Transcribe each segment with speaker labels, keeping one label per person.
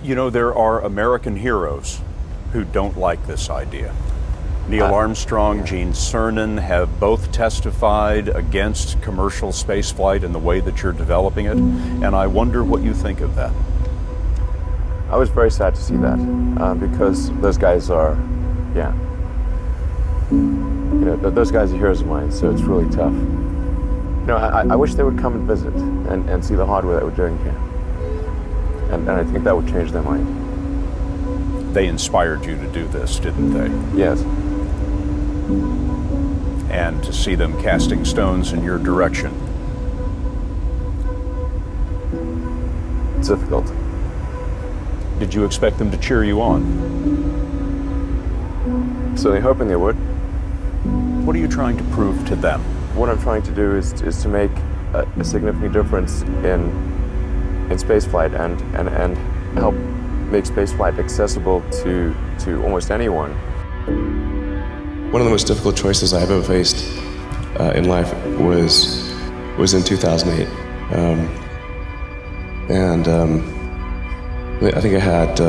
Speaker 1: You know, there are American heroes who don't like this idea. Neil Armstrong, Gene Cernan have both testified against commercial spaceflight and the way that you're developing it, and I wonder what you think of that.
Speaker 2: I was very sad to see that, because those guys are, those guys are heroes of mine, so it's really tough. You know, I wish they would come and visit and see the hardware that we're doing here. And I think that would change their mind.
Speaker 1: They inspired you to do this, didn't they?
Speaker 2: Yes.
Speaker 1: And to see them casting stones in your direction.
Speaker 2: It's difficult.
Speaker 1: Did you expect them to cheer you on?
Speaker 2: Certainly hoping they would.
Speaker 1: What are you trying to prove to them?
Speaker 2: What I'm trying to do is to make a significant difference in spaceflight and help make spaceflight accessible to almost anyone.
Speaker 3: One of the most difficult choices I've ever faced in life was in 2008. I think I had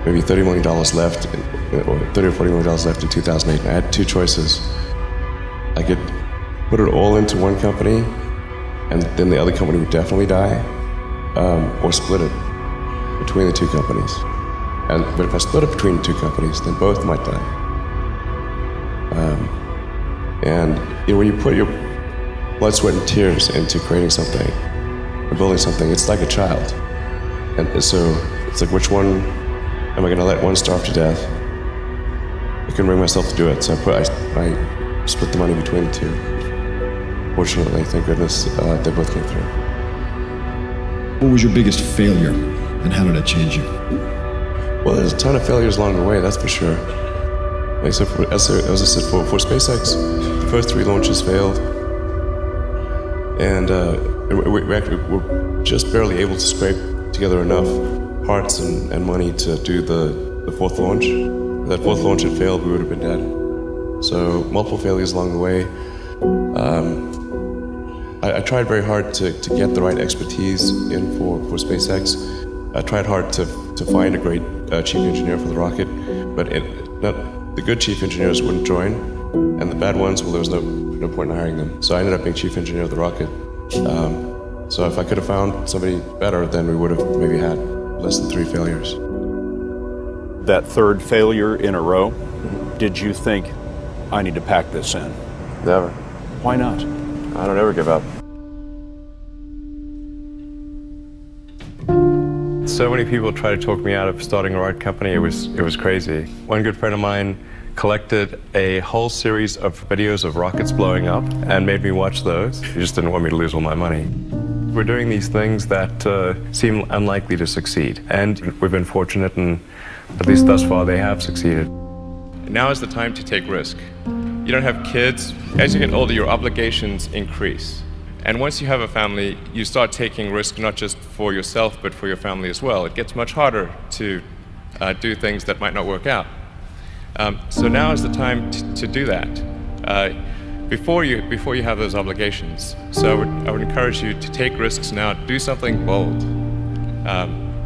Speaker 3: maybe $30 million left, or $30 or $40 million left in 2008. I had two choices. I could put it all into one company, and then the other company would definitely die, or split it between the two companies. But if I split it between the two companies, then both might die. When you put your blood, sweat, and tears into creating something, or building something, it's like a child. And so it's like, which one am I going to let one starve to death? I couldn't bring myself to do it, so I split the money between the two. Fortunately, thank goodness, they both came through.
Speaker 4: What was your biggest failure, and how did it change you?
Speaker 3: Well, there's a ton of failures along the way, that's for sure. As I said, for SpaceX, the first 3 launches failed, and we actually were just barely able to scrape together enough parts and money to do the 4th launch. If that 4th launch had failed, we would have been dead. So multiple failures along the way. I tried very hard to get the right expertise in for SpaceX. I tried hard to find a great chief engineer for the rocket, but the good chief engineers wouldn't join, and the bad ones, well, there was no point in hiring them. So I ended up being chief engineer of the rocket. So if I could have found somebody better, then we would have maybe had less than 3 failures.
Speaker 1: That 3rd failure in a row, did you think, I need to pack this in?
Speaker 2: Never.
Speaker 1: Why not?
Speaker 2: I don't ever give up.
Speaker 5: So many people tried to talk me out of starting a rocket company. It was crazy. One good friend of mine collected a whole series of videos of rockets blowing up and made me watch those. He just didn't want me to lose all my money. We're doing these things that seem unlikely to succeed, and we've been fortunate, and at least thus far they have succeeded. Now is the time to take risk. You don't have kids. As you get older, your obligations increase. And once you have a family, you start taking risk not just for yourself, but for your family as well. It gets much harder to do things that might not work out. So now is the time to do that before you have those obligations. So I would encourage you to take risks now. Do something bold.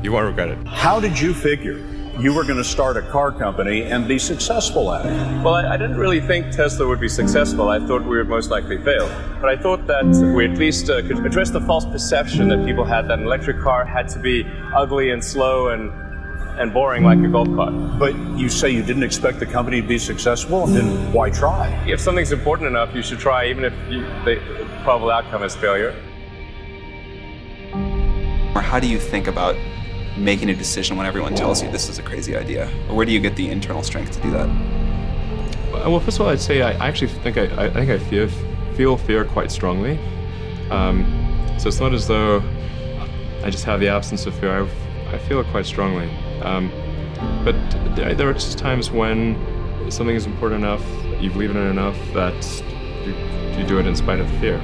Speaker 5: You won't regret it.
Speaker 1: How did you figure you were going to start a car company and be successful at it?
Speaker 5: Well, I didn't really think Tesla would be successful. I thought we would most likely fail. But I thought that we at least could address the false perception that people had that an electric car had to be ugly and slow and boring like a golf cart.
Speaker 1: But you say you didn't expect the company to be successful, then why try?
Speaker 5: If something's important enough, you should try, even if the probable outcome is failure.
Speaker 6: Or how do you think about making a decision when everyone tells you this is a crazy idea? Or where do you get the internal strength to do that?
Speaker 5: Well, first of all, I'd say I actually think I feel fear quite strongly. So it's not as though I just have the absence of fear. I feel it quite strongly. But there are just times when something is important enough, you believe in it enough, that you do it in spite of the fear.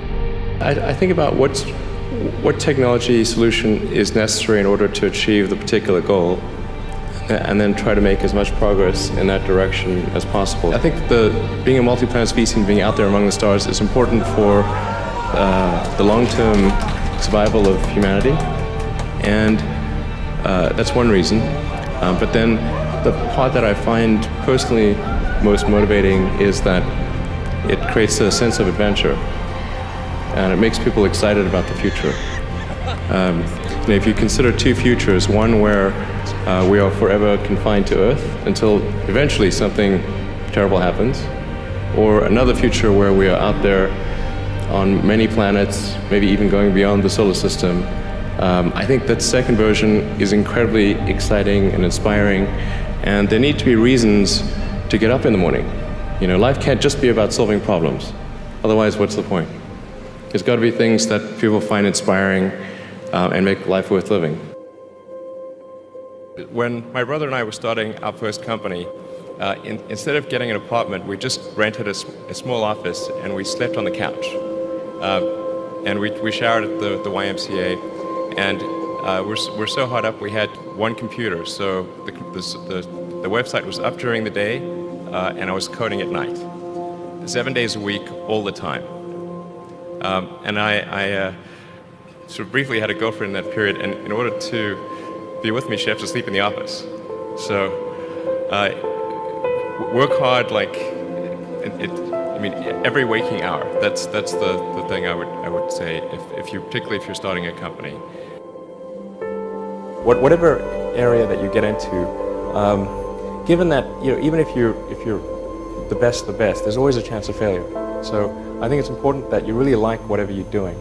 Speaker 5: I think about what technology solution is necessary in order to achieve the particular goal, and then try to make as much progress in that direction as possible. I think being a multi-planet species and being out there among the stars is important for the long-term survival of humanity, And that's one reason. But then the part that I find personally most motivating is that it creates a sense of adventure, and it makes people excited about the future. If you consider two futures, one where we are forever confined to Earth until eventually something terrible happens, or another future where we are out there on many planets, maybe even going beyond the solar system, I think that second version is incredibly exciting and inspiring, and there need to be reasons to get up in the morning. Life can't just be about solving problems. Otherwise, what's the point? There's got to be things that people find inspiring and make life worth living. When my brother and I were starting our first company, instead of getting an apartment, we just rented a small office and we slept on the couch. And we showered at the YMCA, and we're so hot up we had one computer, so the website was up during the day, and I was coding at night, 7 days a week, all the time. And I sort of briefly had a girlfriend in that period, and in order to be with me, she had to sleep in the office. So work hard, like every waking hour. That's the thing I would say, particularly if you're starting a company. Whatever area that you get into, given that even if you're the best, there's always a chance of failure. So I think it's important that you really like whatever you're doing.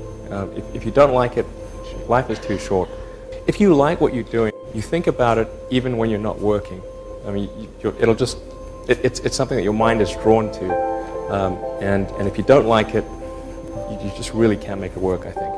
Speaker 5: If you don't like it, life is too short. If you like what you're doing, you think about it even when you're not working. It's something that your mind is drawn to. And if you don't like it, you just really can't make it work, I think.